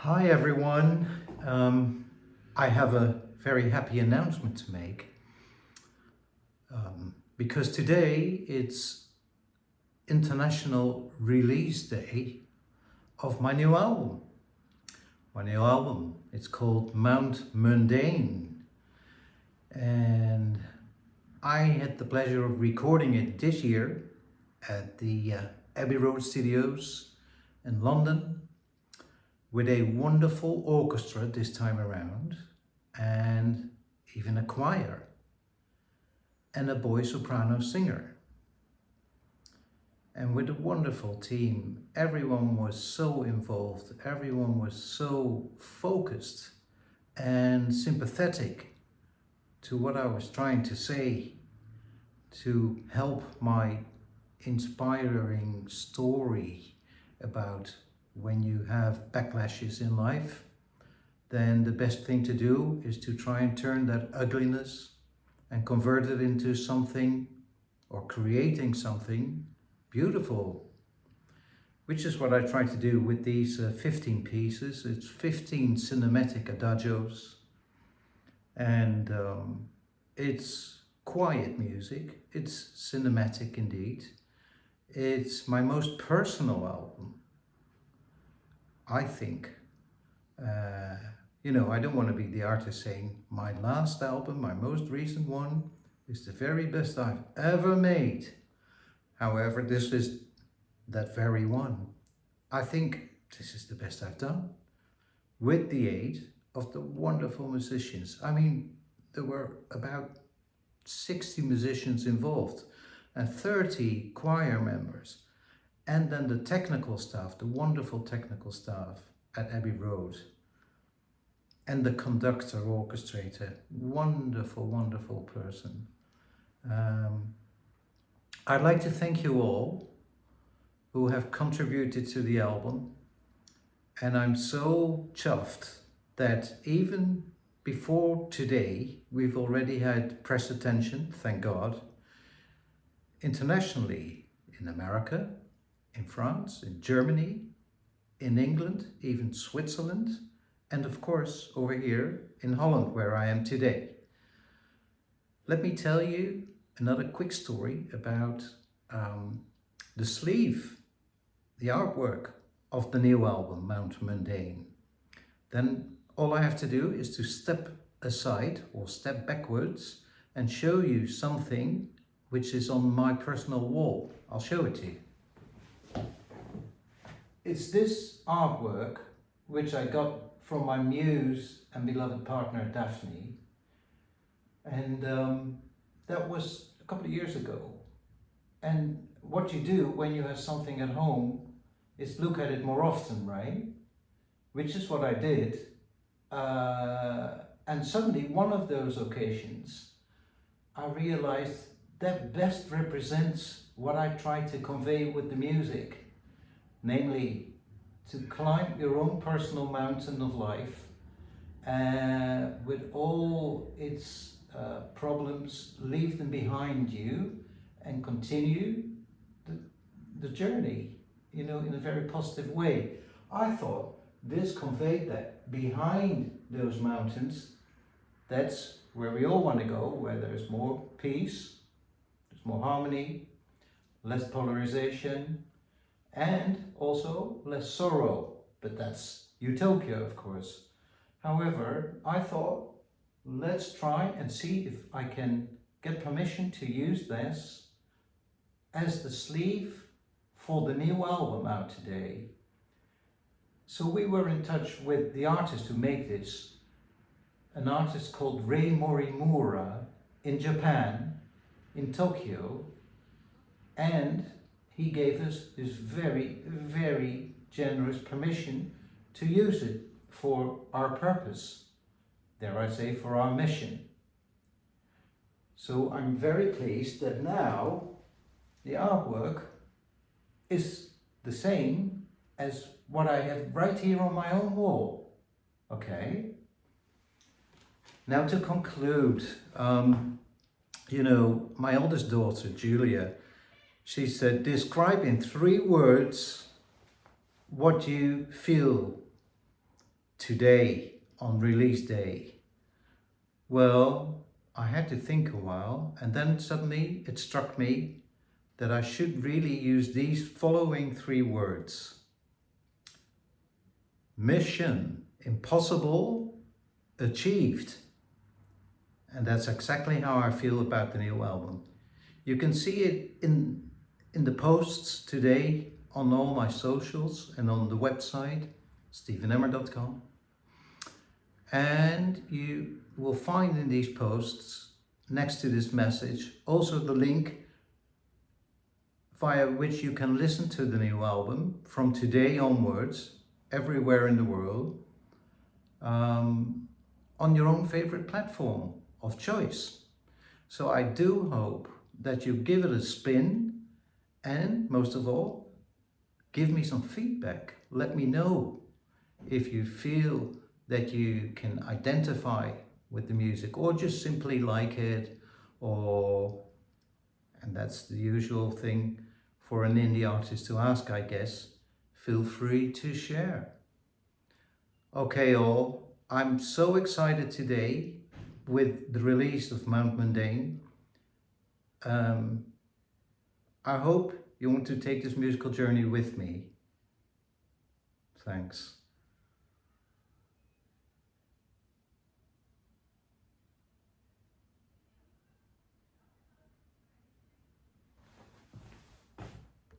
Hi everyone. I have a very happy announcement to make because today it's International Release Day of my new album. It's called Mundane, and I had the pleasure of recording it this year at the Abbey Road Studios in London, with a wonderful orchestra this time around, and even a choir and a boy soprano singer. And with a wonderful team, everyone was so involved, everyone was so focused and sympathetic to what I was trying to say, to help my inspiring story about when you have backlashes in life, then the best thing to do is to try and turn that ugliness and convert it into something, or creating something beautiful, which is what I try to do with these 15 pieces. It's 15 cinematic adagios, and it's quiet music. It's cinematic indeed. It's my most personal album, I think. I don't want to be the artist saying my last album, my most recent one, is the very best I've ever made. However, this is that very one. I think this is the best I've done, with the aid of the wonderful musicians. I mean, there were about 60 musicians involved and 30 choir members. And then the technical staff, the wonderful technical staff at Abbey Road, and the conductor, orchestrator, wonderful, wonderful person. I'd like to thank you all who have contributed to the album, and I'm so chuffed that even before today, we've already had press attention, thank God, internationally, in America, in France, in Germany, in England, even Switzerland, and of course over here in Holland, where I am today. Let me tell you another quick story about the sleeve, the artwork of the new album, Mount Mundane. Then all I have to do is to step aside or step backwards and show you something which is on my personal wall. I'll show it to you. It's this artwork which I got from my muse and beloved partner Daphne, and that was a couple of years ago. And what you do when you have something at home is look at it more often, right? Which is what I did. And suddenly, one of those occasions, I realized that best represents what I try to convey with the music. Namely, to climb your own personal mountain of life with all its problems, leave them behind you and continue the journey, in a very positive way. I thought this conveyed that behind those mountains, that's where we all want to go, where there's more peace, there's more harmony, less polarization, and also less sorrow, but that's utopia, of course. However, I thought, let's try and see if I can get permission to use this as the sleeve for the new album out today. So we were in touch with the artist who made this, an artist called Rei Morimura in Japan, in Tokyo, and he gave us his very, very generous permission to use it for our purpose, dare I say, for our mission. So I'm very pleased that now the artwork is the same as what I have right here on my own wall. Okay? Now to conclude, my oldest daughter, Julia, she said, describe in 3 words what you feel today on release day? Well, I had to think a while, and then suddenly it struck me that I should really use these following 3 words. Mission impossible achieved. And that's exactly how I feel about the new album. You can see it in the posts today on all my socials and on the website, stephenemmer.com. And you will find in these posts, next to this message, also the link via which you can listen to the new album from today onwards, everywhere in the world, on your own favorite platform of choice. So I do hope that you give it a spin, and most of all, give me some feedback. Let me know if you feel that you can identify with the music or just simply like it, and that's the usual thing for an indie artist to ask, I guess. Feel free to share. Okay all, I'm so excited today with the release of Mundane. I hope you want to take this musical journey with me. Thanks.